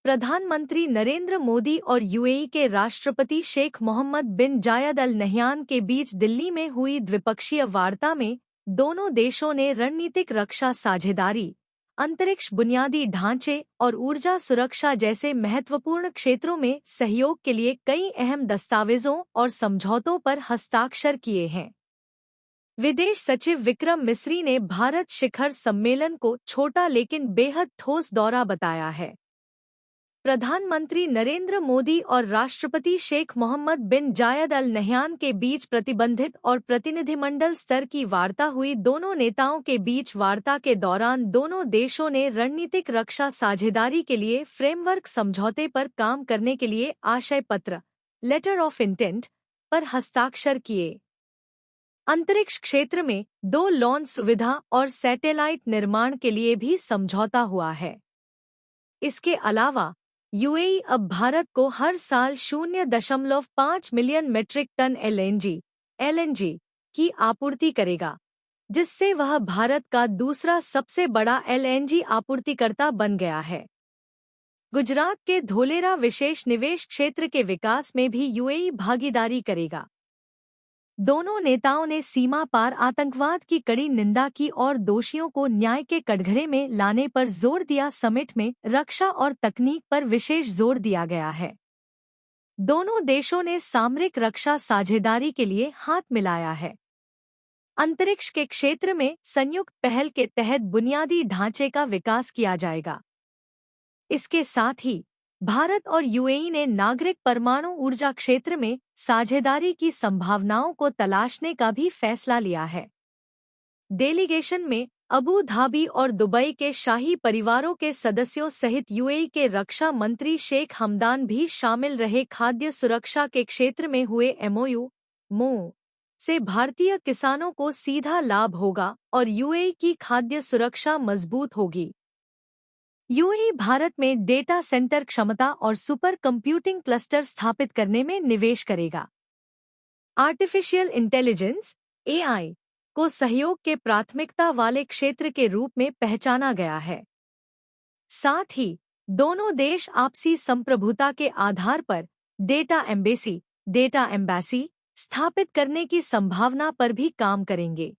प्रधानमंत्री नरेंद्र मोदी और यूएई के राष्ट्रपति शेख मोहम्मद बिन जायद अल नह्यान के बीच दिल्ली में हुई द्विपक्षीय वार्ता में दोनों देशों ने रणनीतिक रक्षा साझेदारी, अंतरिक्ष बुनियादी ढांचे और ऊर्जा सुरक्षा जैसे महत्वपूर्ण क्षेत्रों में सहयोग के लिए कई अहम दस्तावेजों और समझौतों पर हस्ताक्षर किए हैं। विदेश सचिव विक्रम मिस्री ने भारत शिखर सम्मेलन को छोटा लेकिन बेहद ठोस दौरा बताया है। प्रधानमंत्री नरेंद्र मोदी और राष्ट्रपति शेख मोहम्मद बिन जायद अल नह्यान के बीच प्रतिबंधित और प्रतिनिधिमंडल स्तर की वार्ता हुई। दोनों नेताओं के बीच वार्ता के दौरान दोनों देशों ने रणनीतिक रक्षा साझेदारी के लिए फ्रेमवर्क समझौते पर काम करने के लिए आशय पत्र लेटर ऑफ इंटेंट पर हस्ताक्षर किए। अंतरिक्ष क्षेत्र में 2 लॉन्च सुविधा और सैटेलाइट निर्माण के लिए भी समझौता हुआ है। इसके अलावा यूएई अब भारत को हर साल 0.5 मिलियन मीट्रिक टन एलएनजी की आपूर्ति करेगा, जिससे वह भारत का दूसरा सबसे बड़ा एलएनजी आपूर्तिकर्ता बन गया है। गुजरात के धोलेरा विशेष निवेश क्षेत्र के विकास में भी यूएई भागीदारी करेगा। दोनों नेताओं ने सीमा पार आतंकवाद की कड़ी निंदा की और दोषियों को न्याय के कटघरे में लाने पर जोर दिया। समिट में रक्षा और तकनीक पर विशेष जोर दिया गया है। दोनों देशों ने सामरिक रक्षा साझेदारी के लिए हाथ मिलाया है। अंतरिक्ष के क्षेत्र में संयुक्त पहल के तहत बुनियादी ढांचे का विकास किया जाएगा। इसके साथ ही भारत और यूएई ने नागरिक परमाणु ऊर्जा क्षेत्र में साझेदारी की संभावनाओं को तलाशने का भी फैसला लिया है। डेलीगेशन में अबू धाबी और दुबई के शाही परिवारों के सदस्यों सहित यूएई के रक्षा मंत्री शेख हमदान भी शामिल रहे। खाद्य सुरक्षा के क्षेत्र में हुए एमओयू से भारतीय किसानों को सीधा लाभ होगा और यूएई की खाद्य सुरक्षा मजबूत होगी। यूएई भारत में डेटा सेंटर क्षमता और सुपर कंप्यूटिंग क्लस्टर स्थापित करने में निवेश करेगा। आर्टिफिशियल इंटेलिजेंस (एआई) को सहयोग के प्राथमिकता वाले क्षेत्र के रूप में पहचाना गया है। साथ ही दोनों देश आपसी संप्रभुता के आधार पर डेटा एम्बेसी स्थापित करने की संभावना पर भी काम करेंगे।